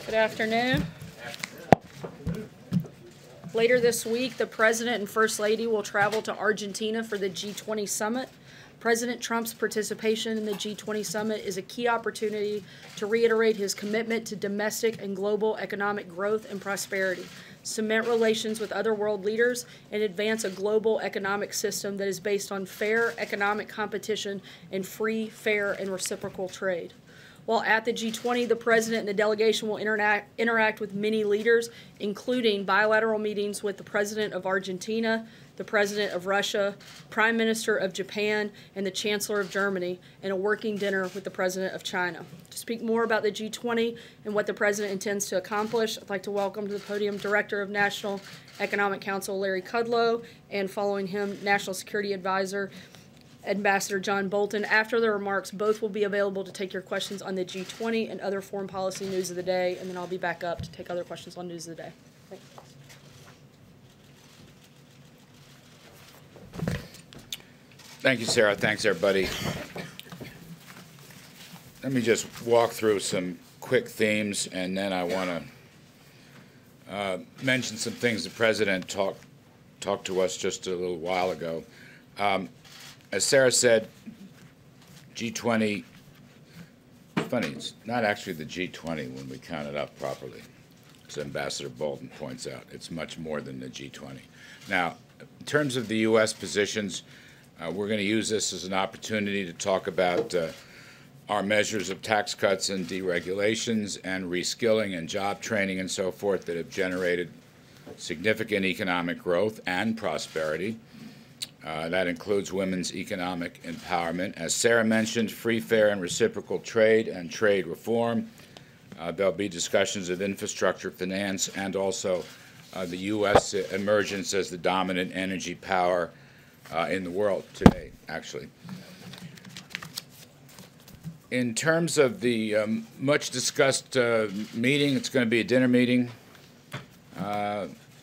Good afternoon. Later this week, the President and First Lady will travel to Argentina for the G20 summit. President Trump's participation in the G20 summit is a key opportunity to reiterate his commitment to domestic and global economic growth and prosperity, cement relations with other world leaders, and advance a global economic system that is based on fair economic competition and free, fair, and reciprocal trade. While at the G20, the President and the delegation will interact with many leaders, including bilateral meetings with the President of Argentina, the President of Russia, Prime Minister of Japan, and the Chancellor of Germany, and a working dinner with the President of China. To speak more about the G20 and what the President intends to accomplish, I'd like to welcome to the podium Director of National Economic Council Larry Kudlow, and following him, National Security Advisor Ambassador John Bolton. After the remarks, both will be available to take your questions on the G20 and other foreign policy news of the day, and then I'll be back up to take other questions on news of the day. Thank you, Sarah. Thanks, everybody. Let me just walk through some quick themes, and then I want to mention some things the President talked to us just a little while ago. As Sarah said, G20, funny, it's not actually the G20 when we count it up properly, as Ambassador Bolton points out. It's much more than the G20. Now, in terms of the U.S. positions, we're going to use this as an opportunity to talk about our measures of tax cuts and deregulations and reskilling and job training and so forth that have generated significant economic growth and prosperity. That includes women's economic empowerment. As Sarah mentioned, free, fair, and reciprocal trade and trade reform. There'll be discussions of infrastructure, finance, and also the U.S. emergence as the dominant energy power in the world today, actually. In terms of the much-discussed meeting, it's going to be a dinner meeting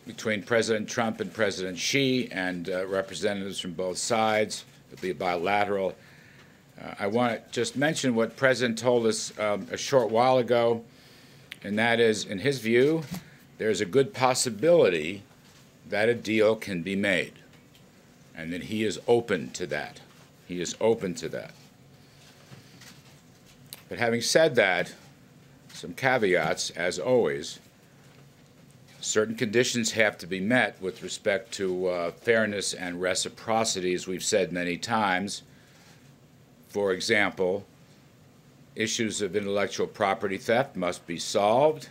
between President Trump and President Xi and representatives from both sides. It'll be bilateral. I want to just mention what President told us a short while ago, and that is, in his view, there's a good possibility that a deal can be made, and that he is open to that. He is open to that. But having said that, some caveats, as always. Certain conditions have to be met with respect to fairness and reciprocity, as we've said many times. For example, issues of intellectual property theft must be solved.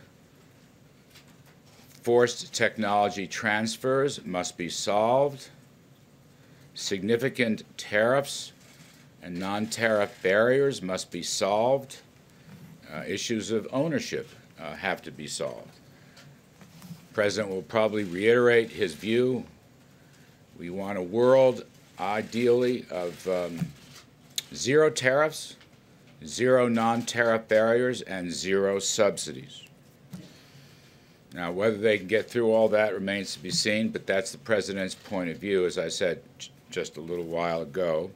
Forced technology transfers must be solved. Significant tariffs and non-tariff barriers must be solved. Issues of ownership have to be solved. The President will probably reiterate his view. We want a world, ideally, of zero tariffs, zero non-tariff barriers, and zero subsidies. Now, whether they can get through all that remains to be seen, but that's the President's point of view, as I said just a little while ago.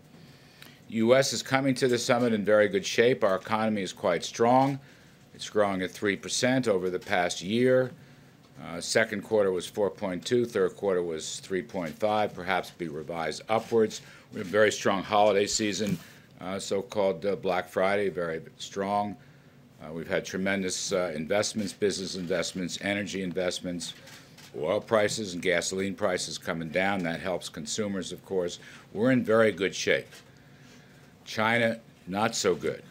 The U.S. is coming to the summit in very good shape. Our economy is quite strong. It's growing at 3% over the past year. Second quarter was 4.2, third quarter was 3.5, perhaps be revised upwards. We have a very strong holiday season, so-called Black Friday, very strong. We've had tremendous investments, business investments, energy investments, oil prices and gasoline prices coming down. That helps consumers, of course. We're in very good shape. China, not so good.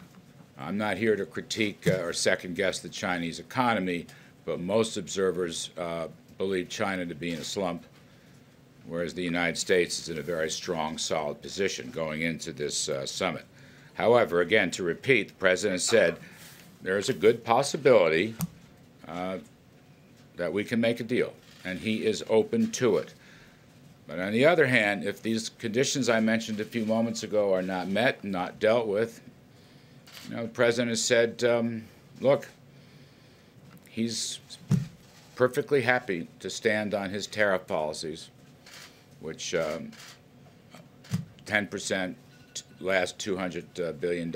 I'm not here to critique or second-guess the Chinese economy, but most observers believe China to be in a slump, whereas the United States is in a very strong, solid position going into this summit. However, again, to repeat, the President said there's a good possibility that we can make a deal, and he is open to it. But on the other hand, if these conditions I mentioned a few moments ago are not met, not dealt with, the President has said, look, he's perfectly happy to stand on his tariff policies, which 10% last $200 billion,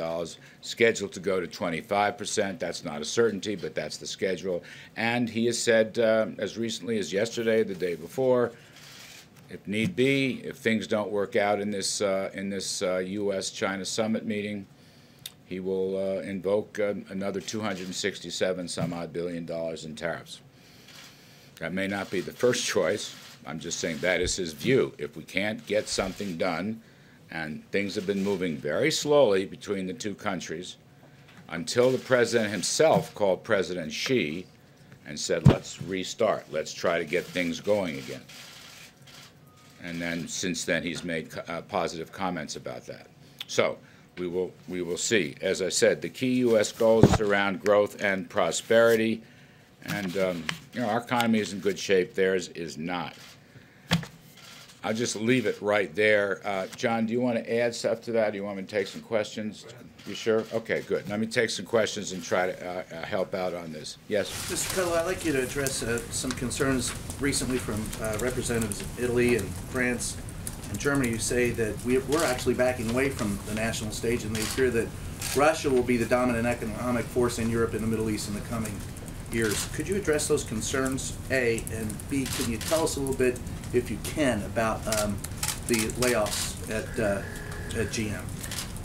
scheduled to go to 25%. That's not a certainty, but that's the schedule. And he has said, as recently as yesterday, the day before, if need be, if things don't work out in this U.S.-China summit meeting, he will invoke another 267 some odd billion dollars in tariffs. That may not be the first choice. I'm just saying that is his view. If we can't get something done, and things have been moving very slowly between the two countries, until the president himself called President Xi and said, let's restart, let's try to get things going again. And then since then he's made positive comments about that. So we will see. As I said, the key U.S. goals around growth and prosperity, and our economy is in good shape. Theirs is not. I'll just leave it right there. John, do you want to add stuff to that? Do you want me to take some questions? You sure? Okay, good. Let me take some questions and try to help out on this. Yes? Mr. Cuttle, I'd like you to address some concerns recently from representatives of Italy and France and Germany who say that we're actually backing away from the national stage, and they fear that Russia will be the dominant economic force in Europe and the Middle East in the coming years. Could you address those concerns, A, and B, can you tell us a little bit, if you can, about the layoffs at GM?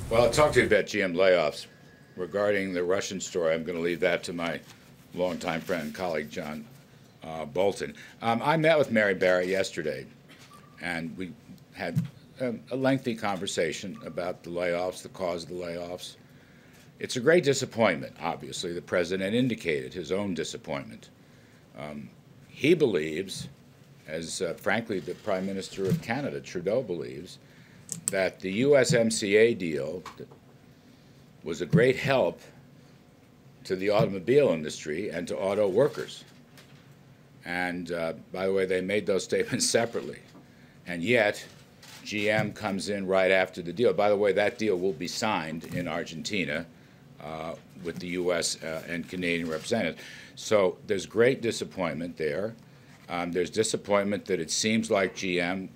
Well, I'll talk to you about GM layoffs. Regarding the Russian story, I'm going to leave that to my longtime friend and colleague, John Bolton. I met with Mary Barra yesterday, and we had a lengthy conversation about the layoffs, the cause of the layoffs. It's a great disappointment, obviously. The president indicated his own disappointment. He believes, as frankly the Prime Minister of Canada, Trudeau, believes, that the USMCA deal was a great help to the automobile industry and to auto workers. And by the way, they made those statements separately. And yet, GM comes in right after the deal. By the way, that deal will be signed in Argentina with the U.S. And Canadian representatives. So there's great disappointment there. There's disappointment that it seems like GM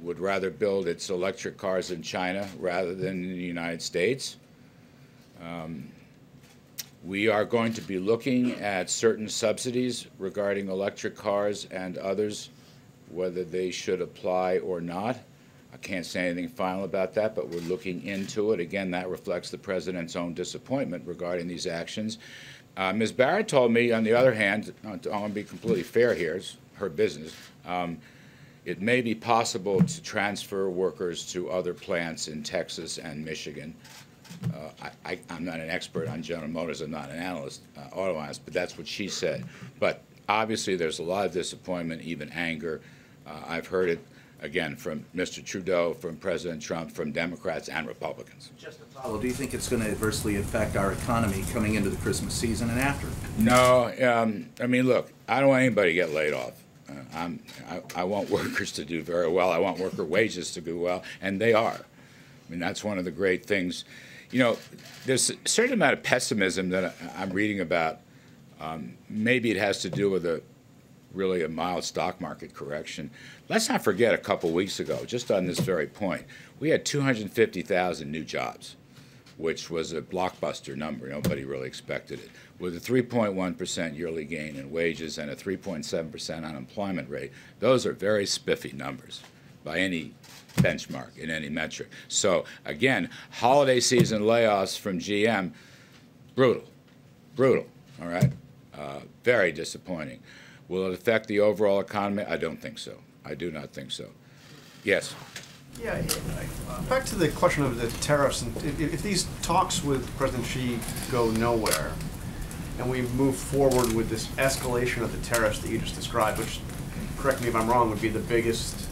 would rather build its electric cars in China rather than in the United States. We are going to be looking at certain subsidies regarding electric cars and others, whether they should apply or not. I can't say anything final about that, but we're looking into it. Again, that reflects the president's own disappointment regarding these actions. Ms. Barrett told me, on the other hand, I want to be completely fair here, it's her business, it may be possible to transfer workers to other plants in Texas and Michigan. I'm not an expert on General Motors, I'm not an analyst, auto analyst, but that's what she said. But obviously there's a lot of disappointment, even anger. I've heard it, again, from Mr. Trudeau, from President Trump, from Democrats and Republicans. Just to follow, do you think it's going to adversely affect our economy coming into the Christmas season and after? No, I mean, look, I don't want anybody to get laid off. I want workers to do very well. I want worker wages to do well, and they are. I mean, that's one of the great things. You know, there's a certain amount of pessimism that I'm reading about. Maybe it has to do with really a mild stock market correction. Let's not forget a couple weeks ago, just on this very point, we had 250,000 new jobs, which was a blockbuster number. Nobody really expected it. With a 3.1% yearly gain in wages and a 3.7% unemployment rate, those are very spiffy numbers by any benchmark in any metric. So again, holiday season layoffs from GM, brutal, all right? Very disappointing. Will it affect the overall economy? I don't think so. I do not think so. Yes? Yeah, back to the question of the tariffs. And if these talks with President Xi go nowhere, and we move forward with this escalation of the tariffs that you just described, which, correct me if I'm wrong, would be the biggest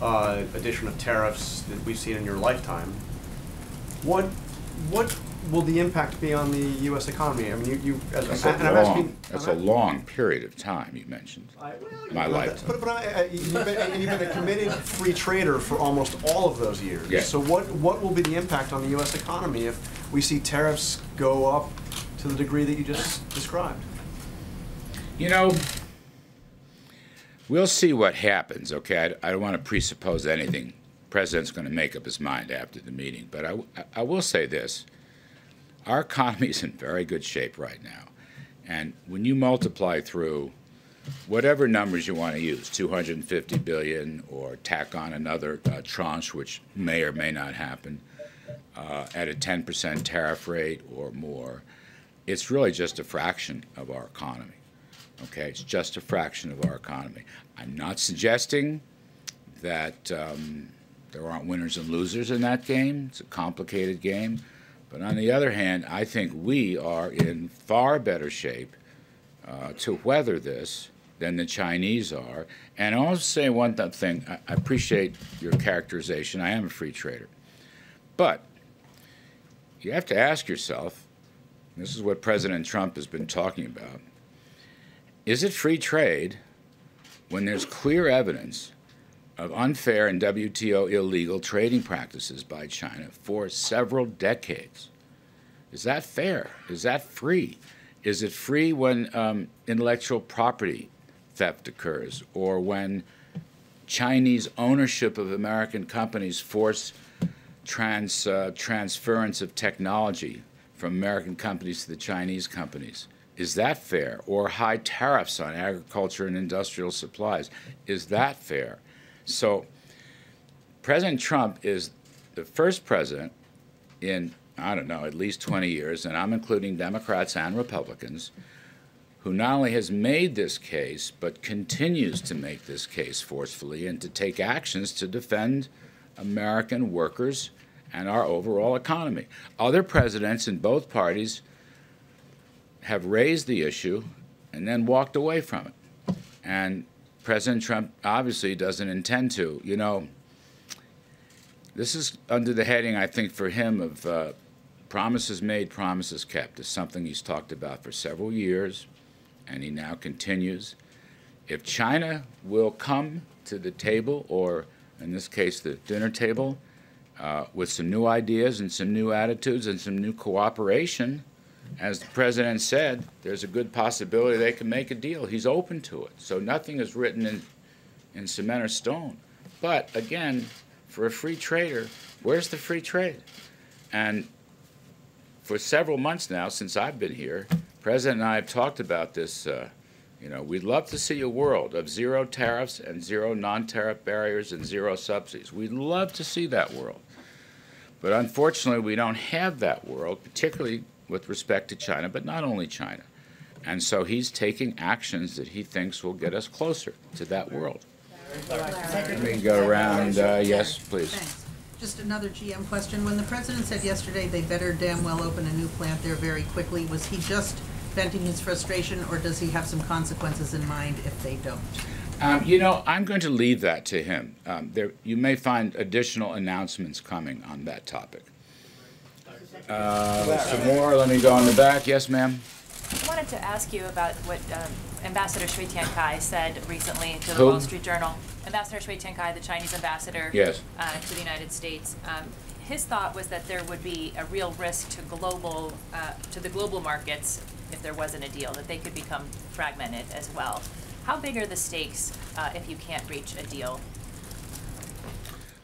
addition of tariffs that we've seen in your lifetime, what will the impact be on the U.S. economy? I mean, that's a long period of time you mentioned. My lifetime. But you've been a committed free trader for almost all of those years. Yeah. So what will be the impact on the U.S. economy if we see tariffs go up to the degree that you just described? You know, we'll see what happens, okay? I don't want to presuppose anything President's going to make up his mind after the meeting. But I will say this. Our economy is in very good shape right now. And when you multiply through whatever numbers you want to use, 250 billion, or tack on another tranche, which may or may not happen, at a 10% tariff rate or more, it's really just a fraction of our economy. Okay, it's just a fraction of our economy. I'm not suggesting that there aren't winners and losers in that game. It's a complicated game. But on the other hand, I think we are in far better shape to weather this than the Chinese are. And I'll say one thing. I appreciate your characterization. I am a free trader. But you have to ask yourself, this is what President Trump has been talking about, is it free trade when there's clear evidence of unfair and WTO illegal trading practices by China for several decades? Is that fair? Is that free? Is it free when intellectual property theft occurs, or when Chinese ownership of American companies force transference of technology from American companies to the Chinese companies? Is that fair? Or high tariffs on agriculture and industrial supplies? Is that fair? So President Trump is the first president in, I don't know, at least 20 years, and I'm including Democrats and Republicans, who not only has made this case, but continues to make this case forcefully and to take actions to defend American workers and our overall economy. Other presidents in both parties have raised the issue and then walked away from it. And President Trump obviously doesn't intend to. You know, this is under the heading, I think, for him of promises made, promises kept. It's something he's talked about for several years, and he now continues. If China will come to the table, or in this case the dinner table, with some new ideas and some new attitudes and some new cooperation, as the president said, there's a good possibility they can make a deal. He's open to it. So nothing is written in cement or stone. But again, for a free trader, where's the free trade? And for several months now, since I've been here, the President and I have talked about this. You know, we'd love to see a world of zero tariffs and zero non-tariff barriers and zero subsidies. We'd love to see that world. But unfortunately, we don't have that world, particularly with respect to China, but not only China. And so he's taking actions that he thinks will get us closer to that world. Let me go around. Yes, please. Thanks. Just another GM question. When the president said yesterday they better damn well open a new plant there very quickly, was he just venting his frustration, or does he have some consequences in mind if they don't? You know, I'm going to leave that to him. You may find additional announcements coming on that topic. Some more. Let me go in the back. Yes, ma'am. I wanted to ask you about what Ambassador Shui Tiankai said recently to the Who? Wall Street Journal. Ambassador Shui Tiankai, the Chinese ambassador Yes. To the United States. His thought was that there would be a real risk to the global markets if there wasn't a deal, that they could become fragmented as well. How big are the stakes if you can't reach a deal?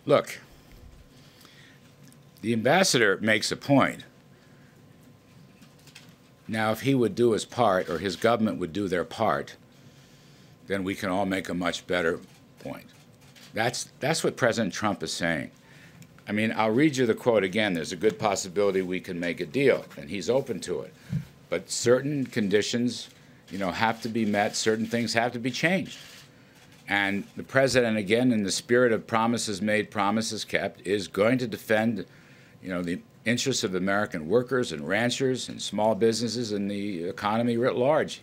Look, the ambassador makes a point. Now, if he would do his part, or his government would do their part, then we can all make a much better point. That's what President Trump is saying. I mean, I'll read you the quote again. There's a good possibility we can make a deal, and he's open to it. But certain conditions, you know, have to be met. Certain things have to be changed. And the president, again, in the spirit of promises made, promises kept, is going to defend, you know, the interests of American workers and ranchers and small businesses and the economy writ large.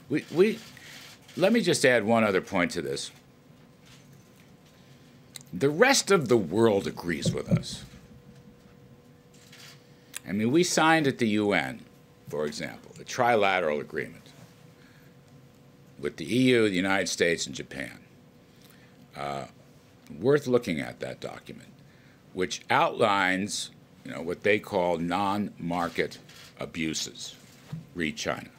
Let me just add one other point to this. The rest of the world agrees with us. I mean, we signed at the UN, for example, a trilateral agreement with the EU, the United States, and Japan. Worth looking at that document, which outlines, you know, what they call non-market abuses, read China.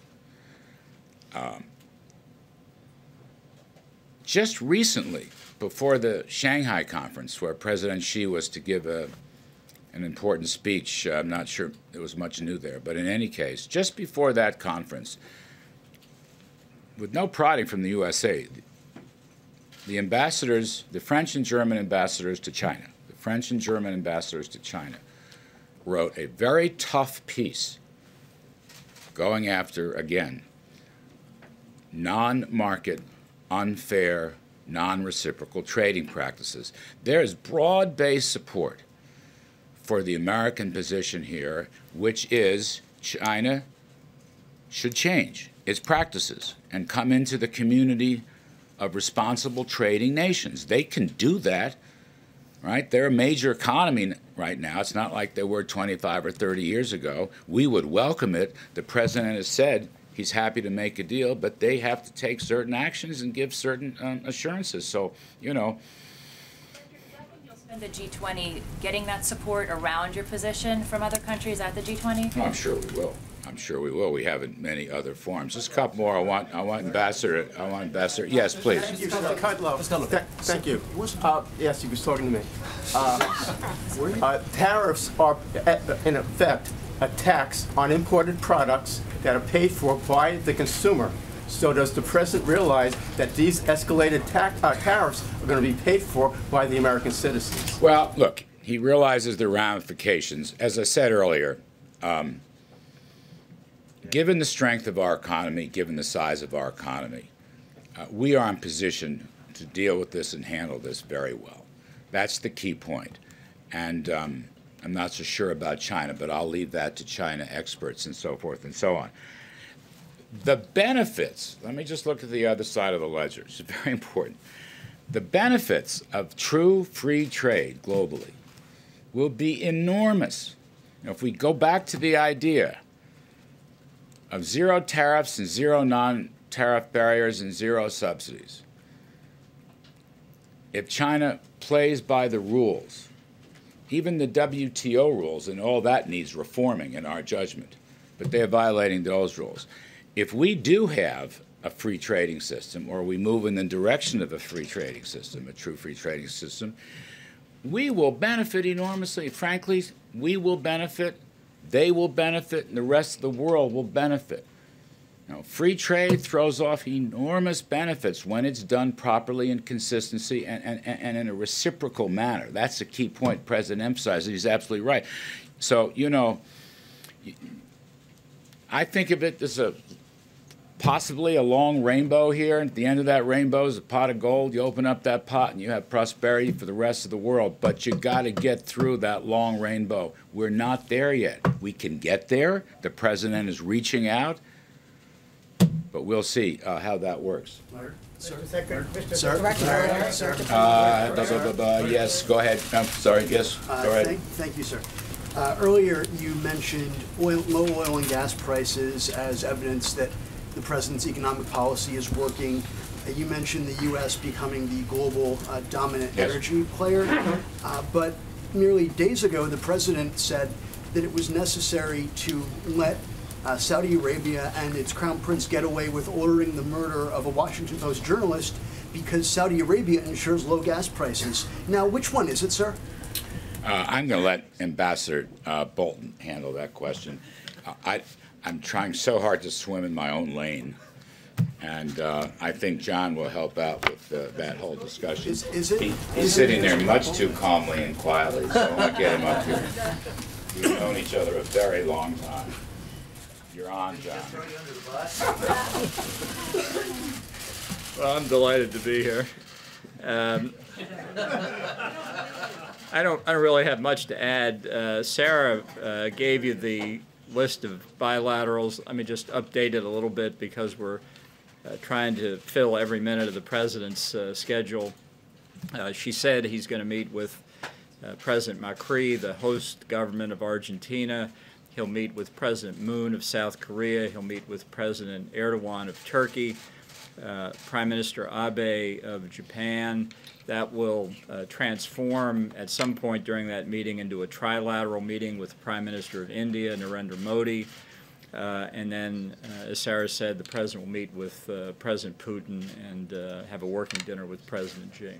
Just recently, before the Shanghai conference, where President Xi was to give an important speech, I'm not sure there was much new there, but in any case, just before that conference, with no prodding from the USA, the ambassadors, the French and German ambassadors to China, wrote a very tough piece going after, again, non-market, unfair, non-reciprocal trading practices. There is broad-based support for the American position here, which is China should change its practices and come into the community of responsible trading nations. They can do that, right? They're a major economy right now. It's not like they were 25 or 30 years ago. We would welcome it. The president has said he's happy to make a deal, but they have to take certain actions and give certain assurances. So, you know. Do you think you'll spend the G20 getting that support around your position from other countries at the G20? Oh, I'm sure we will. I'm sure we will. We have in many other forms. Just a couple more. I want Ambassador. Yes, please. Thank you, Mr. Kudlow. Thank you. Yes, he was talking to me. Tariffs are, in effect, a tax on imported products that are paid for by the consumer. So does the president realize that these escalated tariffs are going to be paid for by the American citizens? Well, look, he realizes the ramifications. As I said earlier, given the strength of our economy, given the size of our economy, we are in position to deal with this and handle this very well. That's the key point. And I'm not so sure about China, but I'll leave that to China experts and so forth and so on. The benefits, let me just look at the other side of the ledger. It's very important. The benefits of true free trade globally will be enormous. You know, if we go back to the idea of zero tariffs and zero non-tariff barriers and zero subsidies, if China plays by the rules, even the WTO rules, and all that needs reforming in our judgment, but they're violating those rules. If we do have a free trading system, or we move in the direction of a free trading system, a true free trading system, we will benefit enormously. Frankly, we will benefit, they will benefit, and the rest of the world will benefit. Now, free trade throws off enormous benefits when it's done properly in consistency and in a reciprocal manner. That's the key point the President emphasized. He's absolutely right. So, you know, I think of it as possibly a long rainbow here. At the end of that rainbow is a pot of gold. You open up that pot and you have prosperity for the rest of the world. But you got to get through that long rainbow. We're not there yet. We can get there. The President is reaching out. But we'll see how that works. Sir? Yes, go ahead. I'm sorry. Yes, go ahead. Thank you, sir. Earlier, you mentioned low oil and gas prices as evidence that the president's economic policy is working. You mentioned the U.S. becoming the global dominant energy player. But merely days ago, the president said that it was necessary to let Saudi Arabia and its crown prince get away with ordering the murder of a Washington Post journalist because Saudi Arabia ensures low gas prices. Now, which one is it, sir? I'm going to let Ambassador Bolton handle that question. I'm trying so hard to swim in my own lane, and I think John will help out with that whole discussion. He's sitting there much too calmly and quietly, so I want to get him up here. We've known each other a very long time. You're on, John. Well, I'm delighted to be here. I don't really have much to add. Sarah gave you the list of bilaterals. Let me just update it a little bit because we're trying to fill every minute of the president's schedule. She said he's going to meet with President Macri, the host government of Argentina. He'll meet with President Moon of South Korea. He'll meet with President Erdogan of Turkey, Prime Minister Abe of Japan. That will transform at some point during that meeting into a trilateral meeting with the Prime Minister of India, Narendra Modi. And then, as Sarah said, the President will meet with President Putin and have a working dinner with President Xi.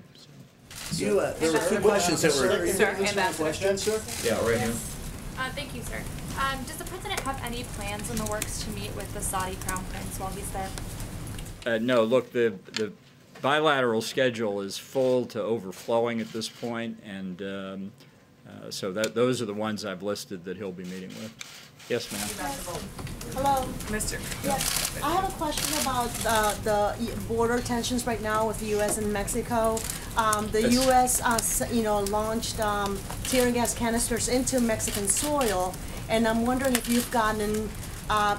There were two questions that were. Sir, Ambassador. Question, sir? Yeah, right here. Thank you, sir. Does the president have any plans in the works to meet with the Saudi Crown Prince while he's there? No, look, the bilateral schedule is full to overflowing at this point, and so those are the ones I've listed that he'll be meeting with. Yes, ma'am. Hello. Mr. Yes, I have a question about the border tensions right now with the U.S. and Mexico. The U.S. Launched tear gas canisters into Mexican soil, and I'm wondering if you've gotten,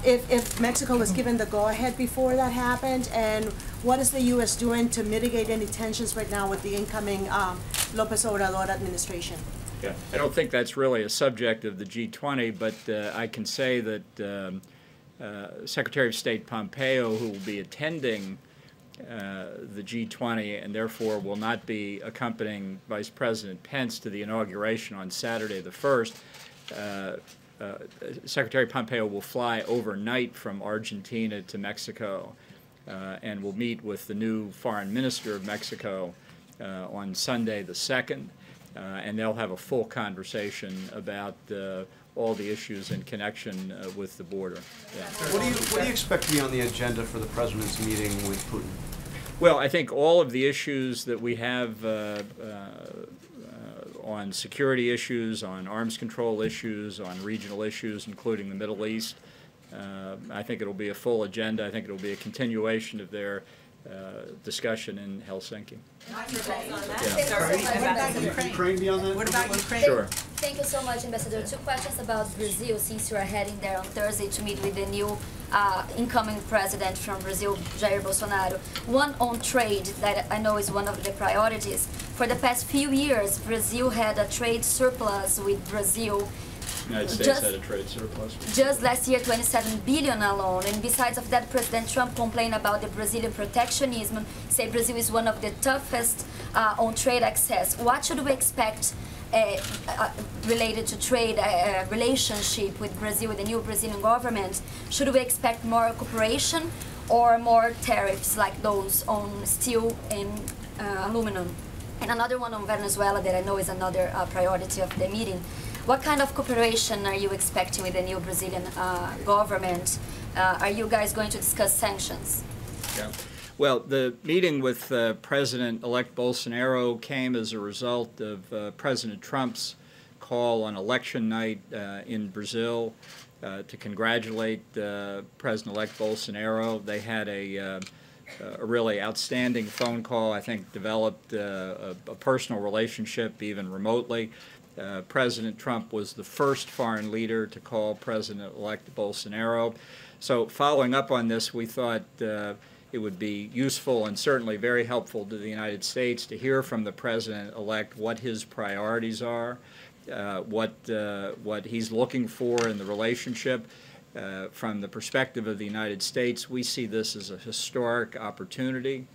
if Mexico was given the go-ahead before that happened, and what is the U.S. doing to mitigate any tensions right now with the incoming Lopez Obrador administration? Yeah, I don't think that's really a subject of the G20, but I can say that Secretary of State Pompeo, who will be attending the G20 and therefore will not be accompanying Vice President Pence to the inauguration on Saturday the 1st, Secretary Pompeo will fly overnight from Argentina to Mexico and will meet with the new Foreign Minister of Mexico on Sunday the 2nd. And they'll have a full conversation about all the issues in connection with the border. Yeah. What do you expect to be on the agenda for the President's meeting with Putin? Well, I think all of the issues that we have on security issues, on arms control issues, on regional issues, including the Middle East, I think it'll be a full agenda. I think it'll be a continuation of their discussion in Helsinki. Ukraine be on that? What about Ukraine? Sure. Thank you so much, Ambassador. Two questions about Brazil, since you are heading there on Thursday to meet with the new incoming president from Brazil, Jair Bolsonaro. One on trade that I know is one of the priorities. For the past few years, Brazil had a trade surplus with Brazil. United States had a trade surplus. Just last year, 27 billion alone. And besides of that, President Trump complained about the Brazilian protectionism, say Brazil is one of the toughest on trade access. What should we expect related to trade relationship with Brazil, with the new Brazilian government? Should we expect more cooperation or more tariffs like those on steel and aluminum? And another one on Venezuela that I know is another priority of the meeting. What kind of cooperation are you expecting with the new Brazilian government? Are you guys going to discuss sanctions? Yeah. Well, the meeting with President-elect Bolsonaro came as a result of President Trump's call on election night in Brazil to congratulate President-elect Bolsonaro. They had a really outstanding phone call, I think developed a personal relationship even remotely. President Trump was the first foreign leader to call President-elect Bolsonaro. So following up on this, we thought it would be useful and certainly very helpful to the United States to hear from the President-elect what his priorities are, what he's looking for in the relationship. From the perspective of the United States, we see this as a historic opportunity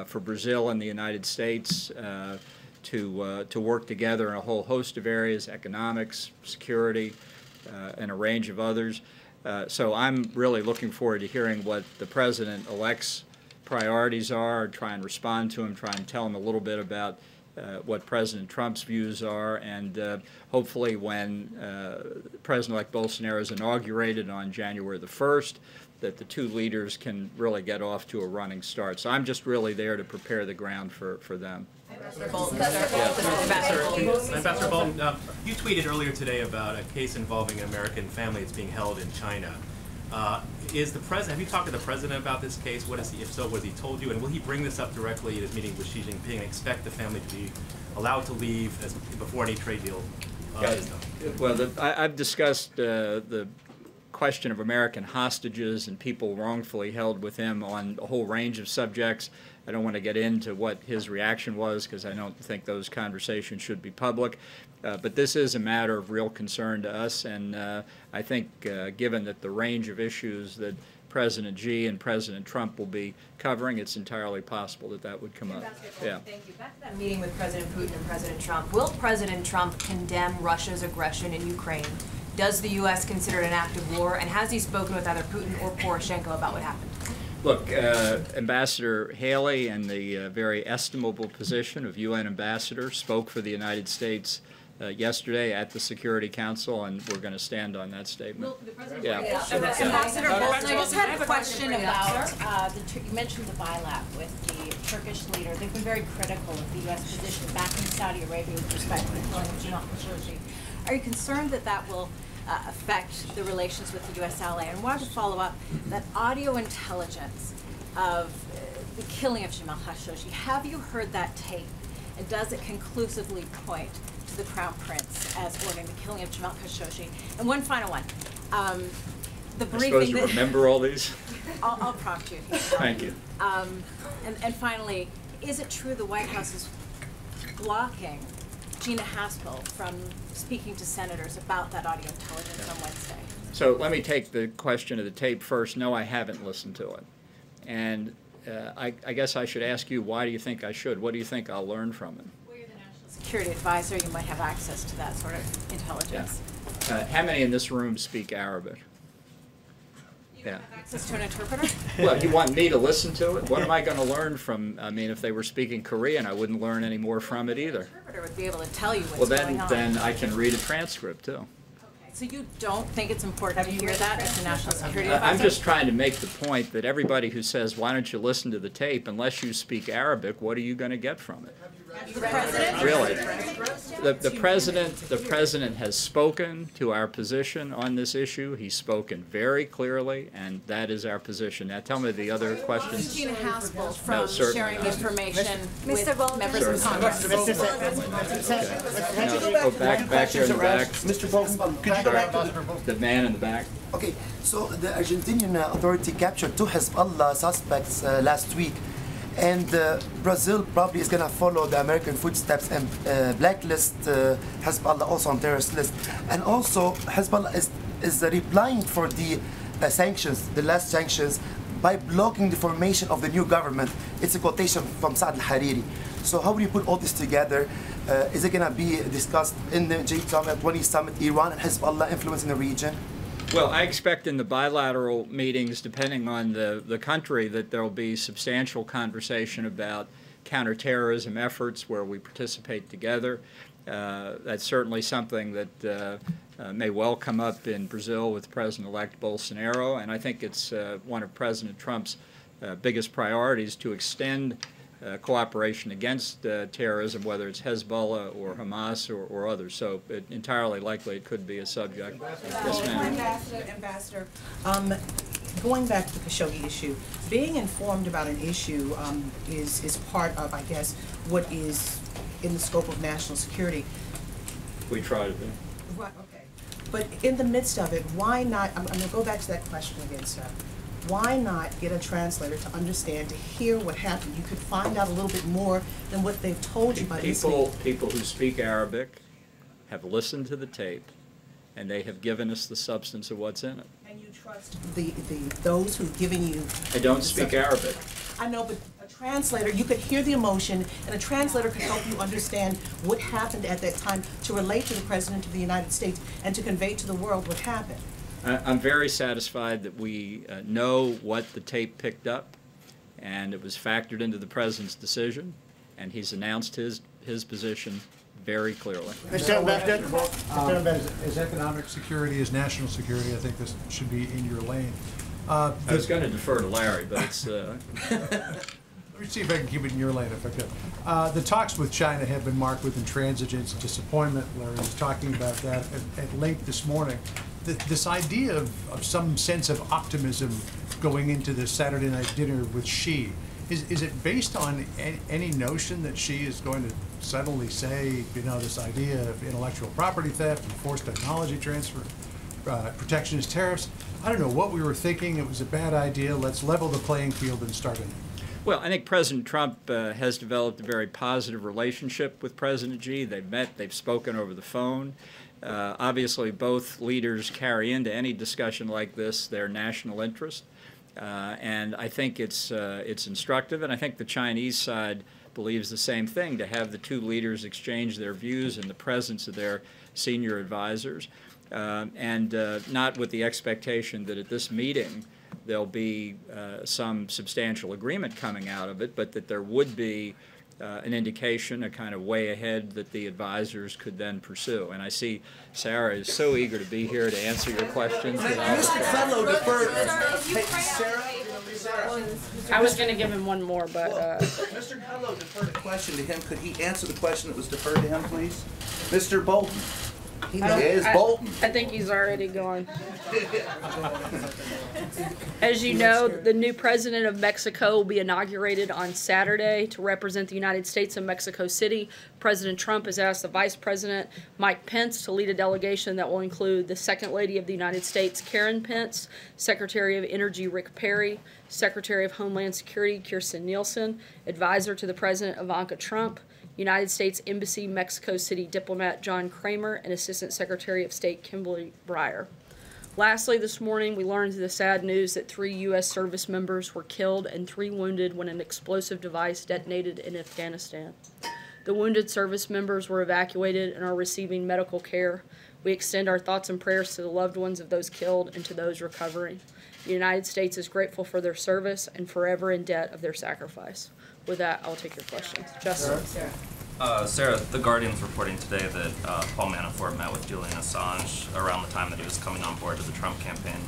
for Brazil and the United States to work together in a whole host of areas, economics, security, and a range of others. So I'm really looking forward to hearing what the President-elect's priorities are, try and respond to him, try and tell him a little bit about what President Trump's views are, and hopefully when President-elect Bolsonaro is inaugurated on January the 1st, that the two leaders can really get off to a running start. So I'm just really there to prepare the ground for them. Ambassador Bolton, you tweeted earlier today about a case involving an American family that's being held in China. Have you talked to the president about this case? What is he, if so, what has he told you? And will he bring this up directly at his meeting with Xi Jinping and expect the family to be allowed to leave before any trade deal is done? Well, I've discussed the question of American hostages and people wrongfully held with him on a whole range of subjects. I don't want to get into what his reaction was because I don't think those conversations should be public. But this is a matter of real concern to us, and I think given that the range of issues that President Xi and President Trump will be covering, it's entirely possible that that would come up. Yeah. Thank you. Back to that meeting with President Putin and President Trump. Will President Trump condemn Russia's aggression in Ukraine Does the U.S. consider it an act of war? And has he spoken with either Putin or Poroshenko about what happened? Look, Ambassador Haley, in the very estimable position of UN ambassador, spoke for the United States yesterday at the Security Council, and we're going to stand on that statement. Ambassador Bolton, I just had a question about, you mentioned the bilat with the Turkish leader. They've been very critical of the U.S. position back in Saudi Arabia with respect to the killing of Jamal Khashoggi. Are you concerned that that will affect the relations with the U.S. ally? And wanted to follow up that audio intelligence of the killing of Jamal Khashoggi. Have you heard that tape? And does it conclusively point to the Crown Prince as ordering the killing of Jamal Khashoggi? And one final one. The briefing. Supposed to remember all these? I'll prompt you. Thank you. And finally, is it true the White House is blocking Gina Haspel from speaking to senators about that audio intelligence on Wednesday? So let me take the question of the tape first. No, I haven't listened to it. And I guess I should ask you, why do you think I should? What do you think I'll learn from it? Well, you're the National Security Advisor. You might have access to that sort of intelligence. Yeah. How many in this room speak Arabic? Have access to an interpreter? Well, you want me to listen to it? What am I going to learn from? I mean, if they were speaking Korean, I wouldn't learn any more from it either. The interpreter would be able to tell you what's going on. Then I can read a transcript too. Okay. So you don't think it's important to hear that as the National Security Advisor? I'm just trying to make the point that everybody who says, "Why don't you listen to the tape?" Unless you speak Arabic, what are you going to get from it? The president? Really, the president has spoken to our position on this issue. He's spoken very clearly, and that is our position. Now, tell me the other questions. Gina Haspel from sharing information with members of Congress. Go back here in the back. Mr. Bolton, could you go back to the man in the back? Okay, so the Argentinian authority captured 2 Hezbollah suspects last week. And Brazil probably is going to follow the American footsteps and blacklist Hezbollah also on terrorist list. And also Hezbollah is replying for the sanctions, the last sanctions, by blocking the formation of the new government. It's a quotation from Saad al-Hariri. So how will you put all this together? Is it going to be discussed in the G20 summit, Iran and Hezbollah influence in the region? Well, I expect in the bilateral meetings, depending on the country, that there will be substantial conversation about counterterrorism efforts where we participate together. That's certainly something that may well come up in Brazil with President-elect Bolsonaro, and I think it's one of President Trump's biggest priorities to extend cooperation against terrorism, whether it's Hezbollah or Hamas or others. So entirely likely it could be a subject. Yes, ma'am. Ambassador, going back to the Khashoggi issue, being informed about an issue is part of, I guess, what is in the scope of national security. We try to be. Right, okay. But in the midst of it, why not, I'm going to go back to that question again, sir. Why not get a translator to understand, to hear what happened? You could find out a little bit more than what they've told you by listening. People who speak Arabic have listened to the tape, and they have given us the substance of what's in it. And you trust those who've given you... I don't speak Arabic. I know, but a translator, you could hear the emotion, and a translator could help you understand what happened at that time to relate to the President of the United States and to convey to the world what happened. I'm very satisfied that we know what the tape picked up, and it was factored into the President's decision, and he's announced his position very clearly. Mr. Ambassador, as economic security, as national security, I think this should be in your lane. I was going to defer to Larry, but it's... Let me see if I can keep it in your lane if I could. The talks with China have been marked with intransigence and disappointment. Larry was talking about that at length this morning. This idea of some sense of optimism going into the Saturday night dinner with Xi, is it based on any notion that Xi is going to suddenly say, you know, this idea of intellectual property theft and forced technology transfer, protectionist tariffs? I don't know what we were thinking. It was a bad idea. Let's level the playing field and start anew. Well, I think President Trump has developed a very positive relationship with President Xi. They've met, they've spoken over the phone. Obviously, both leaders carry into any discussion like this their national interest. And I think it's instructive, and I think the Chinese side believes the same thing, to have the two leaders exchange their views in the presence of their senior advisors. and not with the expectation that at this meeting there'll be some substantial agreement coming out of it, but that there would be an indication, a kind of way ahead that the advisors could then pursue. And I see Sarah is so eager to be here to answer your questions. Mr. Kudlow deferred. I was going to give him one more, but... Mr. Kudlow deferred a question to him. Could he answer the question that was deferred to him, please? Mr. Bolton. He is Bolton. I think he's already gone. As you know, the new president of Mexico will be inaugurated on Saturday to represent the United States in Mexico City. President Trump has asked the Vice President, Mike Pence, to lead a delegation that will include the Second Lady of the United States, Karen Pence, Secretary of Energy, Rick Perry, Secretary of Homeland Security, Kirstjen Nielsen, Advisor to the President, Ivanka Trump, United States Embassy Mexico City diplomat John Kramer, and Assistant Secretary of State Kimberly Breyer. Lastly, this morning we learned the sad news that 3 U.S. service members were killed and 3 wounded when an explosive device detonated in Afghanistan. The wounded service members were evacuated and are receiving medical care. We extend our thoughts and prayers to the loved ones of those killed and to those recovering. The United States is grateful for their service and forever in debt of their sacrifice. With that, I'll take your questions. Justin. Sarah, The Guardian's reporting today that Paul Manafort met with Julian Assange around the time that he was coming on board to the Trump campaign.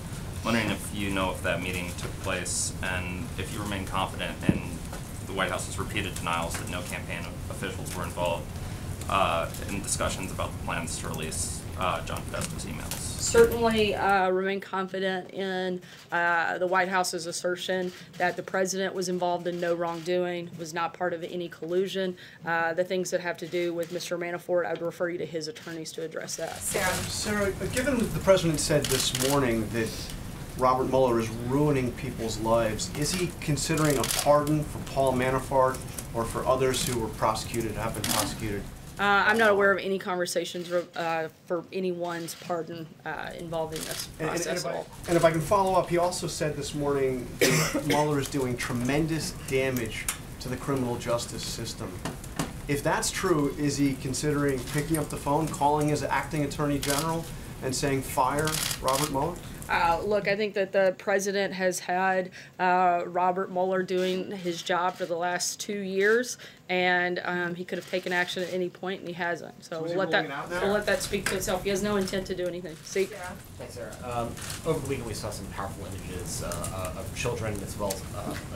Wondering if you know if that meeting took place and if you remain confident in the White House's repeated denials that no campaign officials were involved in discussions about the plans to release John Podesta's emails. Certainly remain confident in the White House's assertion that the president was involved in no wrongdoing, was not part of any collusion. The things that have to do with Mr. Manafort, I would refer you to his attorneys to address that. Sarah, given what the president said this morning that Robert Mueller is ruining people's lives, is he considering a pardon for Paul Manafort or for others who were prosecuted, have been prosecuted? I'm not aware of any conversations for anyone's pardon involving this process at all. And if I can follow up, he also said this morning that Mueller is doing tremendous damage to the criminal justice system. If that's true, is he considering picking up the phone, calling his acting attorney general, and saying, fire Robert Mueller? Look, I think that the president has had Robert Mueller doing his job for the last 2 years, and he could have taken action at any point, and he hasn't. So we'll let that speak to itself. He has no intent to do anything. See? Thanks, Sarah. Over the weekend, we saw some powerful images of children as well as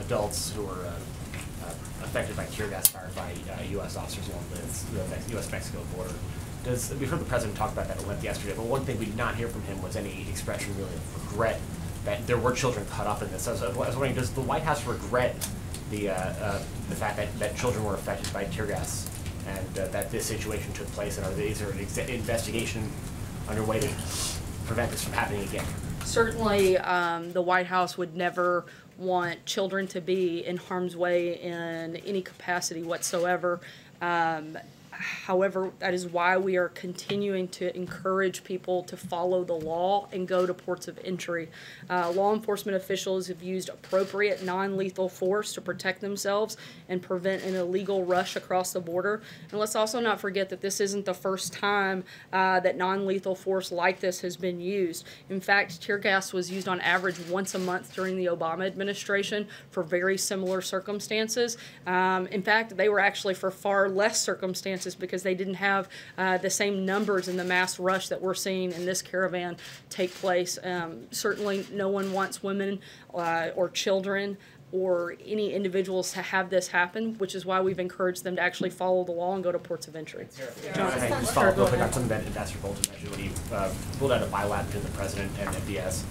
adults who were affected by tear gas fired by U.S. officers along the U.S.-Mexico border. We've heard the president talk about that at length yesterday, but one thing we did not hear from him was any expression really of regret that there were children caught up in this. I was wondering, does the White House regret the fact that children were affected by tear gas and that this situation took place, and is there an investigation underway to prevent this from happening again? Certainly, the White House would never want children to be in harm's way in any capacity whatsoever. However, that is why we are continuing to encourage people to follow the law and go to ports of entry. Law enforcement officials have used appropriate non-lethal force to protect themselves and prevent an illegal rush across the border. And let's also not forget that this isn't the first time that non-lethal force like this has been used. In fact, tear gas was used on average once a month during the Obama administration for very similar circumstances. In fact, they were actually for far less circumstances because they didn't have the same numbers in the mass rush that we're seeing in this caravan take place. Certainly no one wants women or children or any individuals to have this happen, which is why we've encouraged them to actually follow the law and go to ports of entry. John, I just follow up real quick on something that Ambassador Bolton mentioned when he ruled out a bilateral between the president and MBS.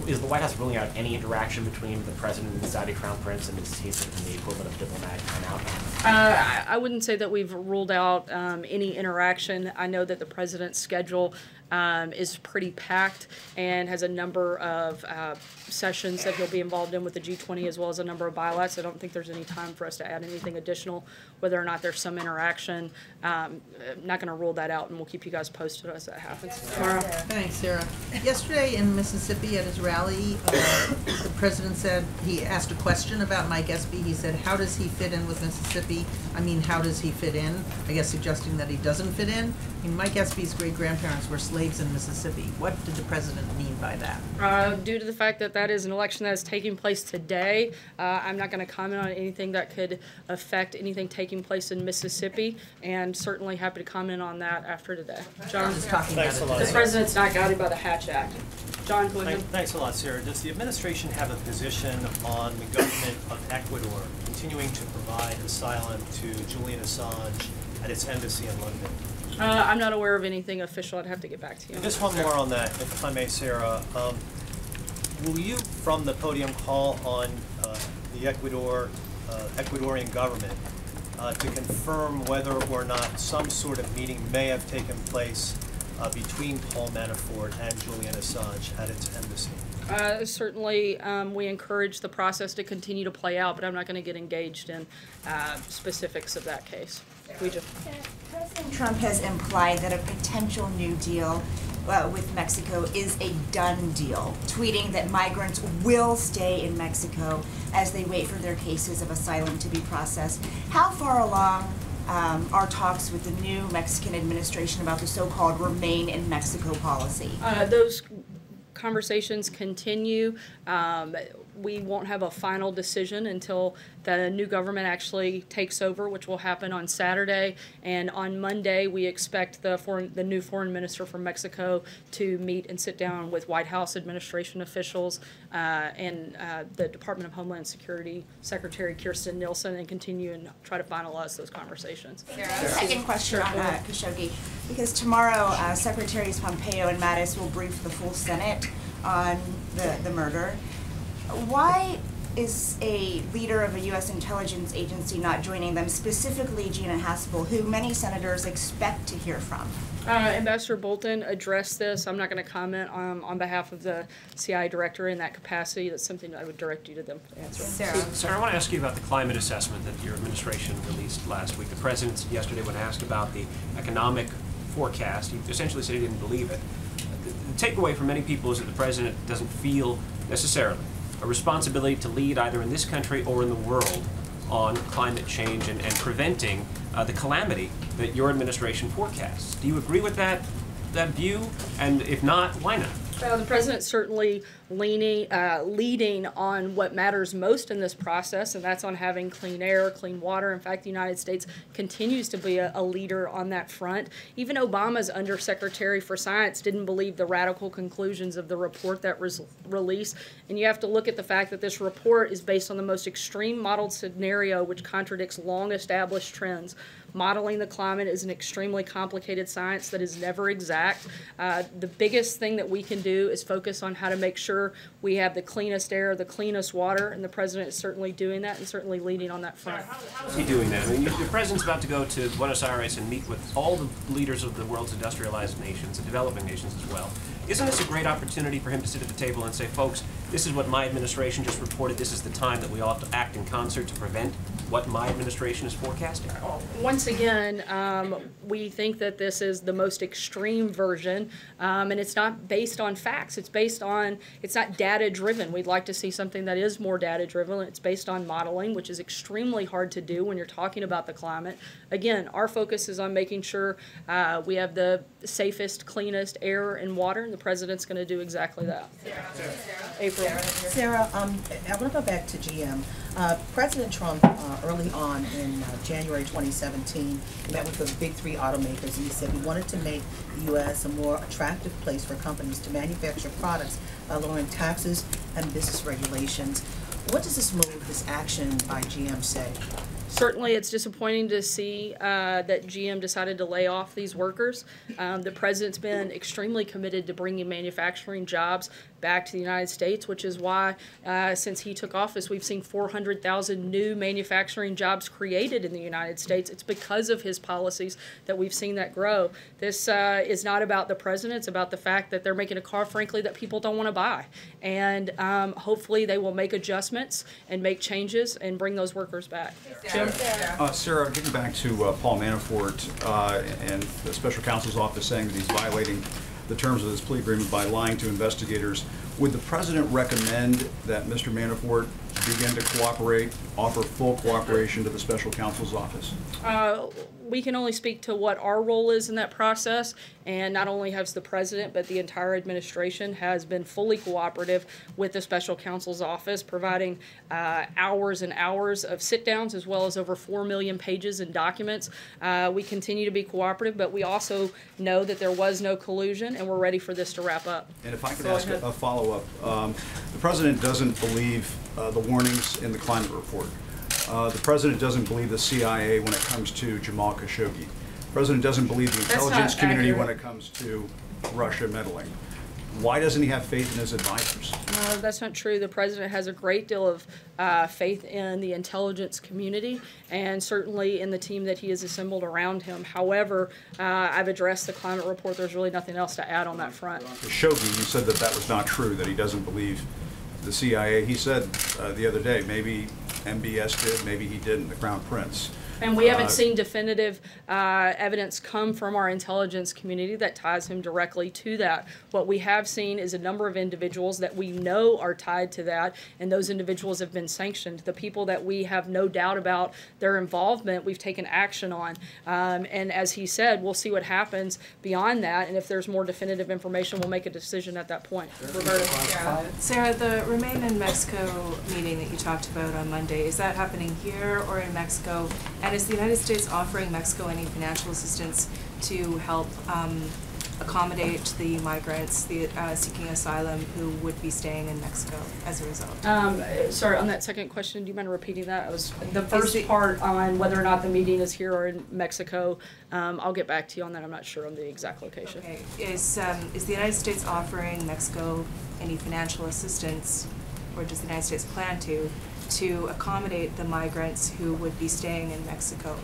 Is the White House ruling out any interaction between the president and the Saudi Crown Prince, and is he sort of the equivalent of diplomatic timeout? I wouldn't say that we've ruled out any interaction. I know that the president's schedule is pretty packed and has a number of sessions that he'll be involved in with the G20 as well as a number of bilaterals. I don't think there's any time for us to add anything additional, whether or not there's some interaction. I'm not going to rule that out, and we'll keep you guys posted as that happens. Tomorrow. Thanks, Sarah. Yesterday in Mississippi at his rally, the president said, he asked a question about Mike Espy. He said, how does he fit in with Mississippi? I mean, how does he fit in? I guess suggesting that he doesn't fit in. I mean, Mike Espy's great-grandparents were slave slaves in Mississippi. What did the president mean by that? Due to the fact that that is an election that is taking place today, I'm not going to comment on anything that could affect anything taking place in Mississippi, and certainly happy to comment on that after today. John, Thanks a lot, the Sarah. president's not guided by the Hatch Act. John, go ahead. Thanks a lot, Sarah. Does the administration have a position on the government of Ecuador continuing to provide asylum to Julian Assange at its embassy in London? I'm not aware of anything official. I'd have to get back to you. And just one more on that, if I may, Sarah. Will you, from the podium, call on the Ecuadorian government to confirm whether or not some sort of meeting may have taken place between Paul Manafort and Julian Assange at its embassy? Certainly, we encourage the process to continue to play out, but I'm not going to get engaged in specifics of that case. President Trump has implied that a potential new deal with Mexico is a done deal, tweeting that migrants will stay in Mexico as they wait for their cases of asylum to be processed. How far along are talks with the new Mexican administration about the so-called Remain in Mexico policy? Those conversations continue. We won't have a final decision until the new government actually takes over, which will happen on Saturday. And on Monday, we expect the new foreign minister from Mexico to meet and sit down with White House administration officials and the Department of Homeland Security Secretary Kirstjen Nielsen and continue and try to finalize those conversations. Second question on Khashoggi, because tomorrow Secretaries Pompeo and Mattis will brief the full Senate on the murder. Why is a leader of a U.S. intelligence agency not joining them, specifically Gina Haspel, who many senators expect to hear from? Ambassador Bolton addressed this. I'm not going to comment on behalf of the CIA director in that capacity. That's something that I would direct you to them to answer. Sarah, I want to ask you about the climate assessment that your administration released last week. The president yesterday, when asked about the economic forecast, he essentially said he didn't believe it. The takeaway for many people is that the president doesn't feel necessarily a responsibility to lead either in this country or in the world on climate change and preventing the calamity that your administration forecasts. Do you agree with that view? And if not, why not? The president's certainly leading on what matters most in this process, and that's on having clean air, clean water. In fact, the United States continues to be a leader on that front. Even Obama's Undersecretary for Science didn't believe the radical conclusions of the report that was released. And you have to look at the fact that this report is based on the most extreme modeled scenario, which contradicts long-established trends. Modeling the climate is an extremely complicated science that is never exact. The biggest thing that we can do is focus on how to make sure we have the cleanest air, the cleanest water, and the president is certainly doing that and certainly leading on that front. How is he doing that? I mean, the president's about to go to Buenos Aires and meet with all the leaders of the world's industrialized nations and developing nations as well. Isn't this a great opportunity for him to sit at the table and say, folks, this is what my administration just reported. This is the time that we all have to act in concert to prevent what my administration is forecasting? Once again, we think that this is the most extreme version, and it's not based on facts. It's not data-driven. We'd like to see something that is more data-driven. It's based on modeling, which is extremely hard to do when you're talking about the climate. Again, our focus is on making sure we have the safest, cleanest air and water, and the president's going to do exactly that. April. Sarah, I want to go back to GM. President Trump, early on in January 2017, met with the big three automakers, and he said he wanted to make the U.S. a more attractive place for companies to manufacture products by lowering taxes and business regulations. What does this move, this action by GM say? Certainly, it's disappointing to see that GM decided to lay off these workers. The president's been extremely committed to bringing manufacturing jobs back to the United States, which is why, since he took office, we've seen 400,000 new manufacturing jobs created in the United States. It's because of his policies that we've seen that grow. This is not about the president. It's about the fact that they're making a car, frankly, that people don't want to buy. And hopefully they will make adjustments and make changes and bring those workers back. Jim? Sarah, getting back to Paul Manafort and the special counsel's office saying that he's violating the terms of this plea agreement by lying to investigators, would the president recommend that Mr. Manafort begin to cooperate, offer full cooperation to the special counsel's office? we can only speak to what our role is in that process, and not only has the president, but the entire administration has been fully cooperative with the special counsel's office, providing hours and hours of sit-downs, as well as over 4 million pages in documents. We continue to be cooperative, but we also know that there was no collusion, and we're ready for this to wrap up. And if I could ask a follow-up, the president doesn't believe the warnings in the climate report. The president doesn't believe the CIA when it comes to Jamal Khashoggi. The president doesn't believe the intelligence community when it comes to Russia meddling. Why doesn't he have faith in his advisors? That's not true. The president has a great deal of faith in the intelligence community and certainly in the team that he has assembled around him. However, I've addressed the climate report. There's really nothing else to add on that front. Khashoggi, you said that that was not true, that he doesn't believe the CIA. He said the other day, maybe MBS did, maybe he didn't, the Crown Prince. And we haven't seen definitive evidence come from our intelligence community that ties him directly to that. What we have seen is a number of individuals that we know are tied to that, and those individuals have been sanctioned. The people that we have no doubt about their involvement, we've taken action on. And as he said, we'll see what happens beyond that, and if there's more definitive information, we'll make a decision at that point. Roberta. Sarah, the Remain in Mexico meeting that you talked about on Monday, is that happening here or in Mexico? And is the United States offering Mexico any financial assistance to help accommodate the migrants seeking asylum who would be staying in Mexico as a result? Sorry, on that second question, do you mind repeating that? It was the first part on whether or not the meeting is here or in Mexico. I'll get back to you on that. I'm not sure on the exact location. Okay. Is the United States offering Mexico any financial assistance, or does the United States plan to accommodate the migrants who would be staying in Mexico?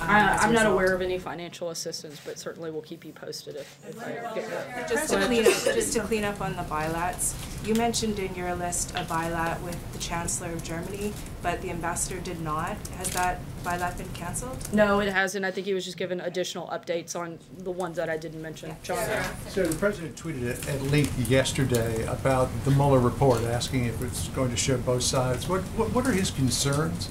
I'm not aware of any financial assistance, but certainly we'll keep you posted if I get that. Just to clean up on the bilats, you mentioned in your list a bilat with the Chancellor of Germany, but the ambassador did not. Has that bilat been canceled? No, it hasn't. I think he was just given additional updates on the ones that I didn't mention. John? So the president tweeted at length yesterday about the Mueller report, asking if it's going to show both sides. What are his concerns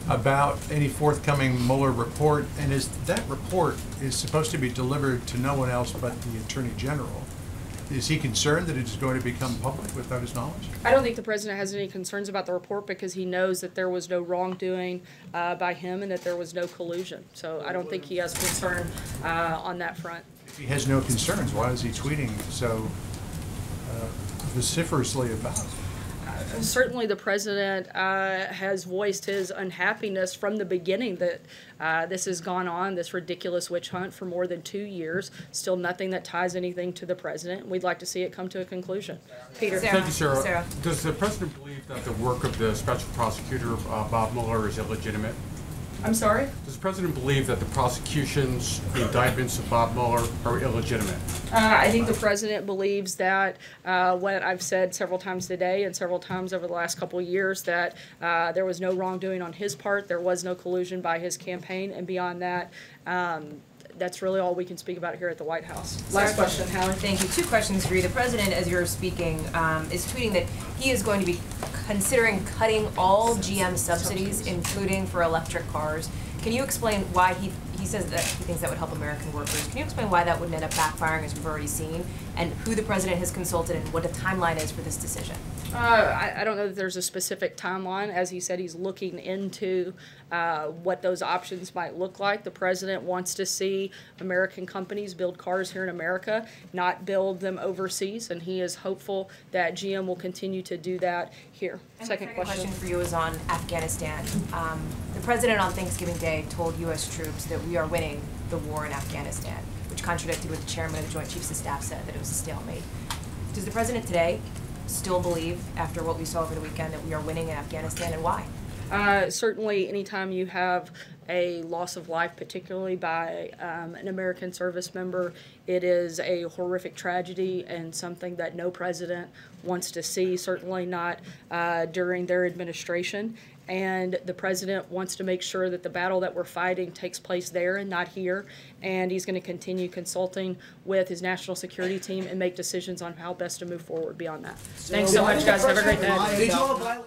about any forthcoming Mueller report, and is that report is supposed to be delivered to no one else but the Attorney General? Is he concerned that it is going to become public without his knowledge? I don't think the president has any concerns about the report because he knows that there was no wrongdoing by him and that there was no collusion. So I don't think he has concern on that front. If he has no concerns, why is he tweeting so vociferously about it? Certainly the president has voiced his unhappiness from the beginning that this has gone on, this ridiculous witch hunt for more than 2 years. Still nothing that ties anything to the president. We'd like to see it come to a conclusion. Peter. Thank you, Sarah. Does the president believe that the work of the special prosecutor, Bob Mueller, is illegitimate? I'm sorry? Does the president believe that the prosecutions, the indictments of Bob Mueller are illegitimate? I think the president believes that what I've said several times today and several times over the last couple of years, that there was no wrongdoing on his part, there was no collusion by his campaign, and beyond that, that's really all we can speak about here at the White House. Last question, Howard. Thank you. 2 questions for you. The president, as you're speaking, is tweeting that he is going to be considering cutting all GM subsidies, including for electric cars. Can you explain why he says that he thinks that would help American workers? Can you explain why that wouldn't end up backfiring, as we've already seen, and who the president has consulted and what the timeline is for this decision? I don't know that there's a specific timeline. As he said, he's looking into what those options might look like. The president wants to see American companies build cars here in America, not build them overseas, and he is hopeful that GM will continue to do that here. Second question for you is on Afghanistan. The president on Thanksgiving Day told U.S. troops that we are winning the war in Afghanistan, which contradicted what the chairman of the Joint Chiefs of Staff said, that it was a stalemate. Does the president today still believe, after what we saw over the weekend, that we are winning in Afghanistan, and why? Certainly, anytime you have a loss of life, particularly by an American service member, it is a horrific tragedy and something that no president wants to see, certainly not during their administration. And the president wants to make sure that the battle that we're fighting takes place there and not here. And he's going to continue consulting with his national security team and make decisions on how best to move forward beyond that. Thanks so much, guys. Have a great day.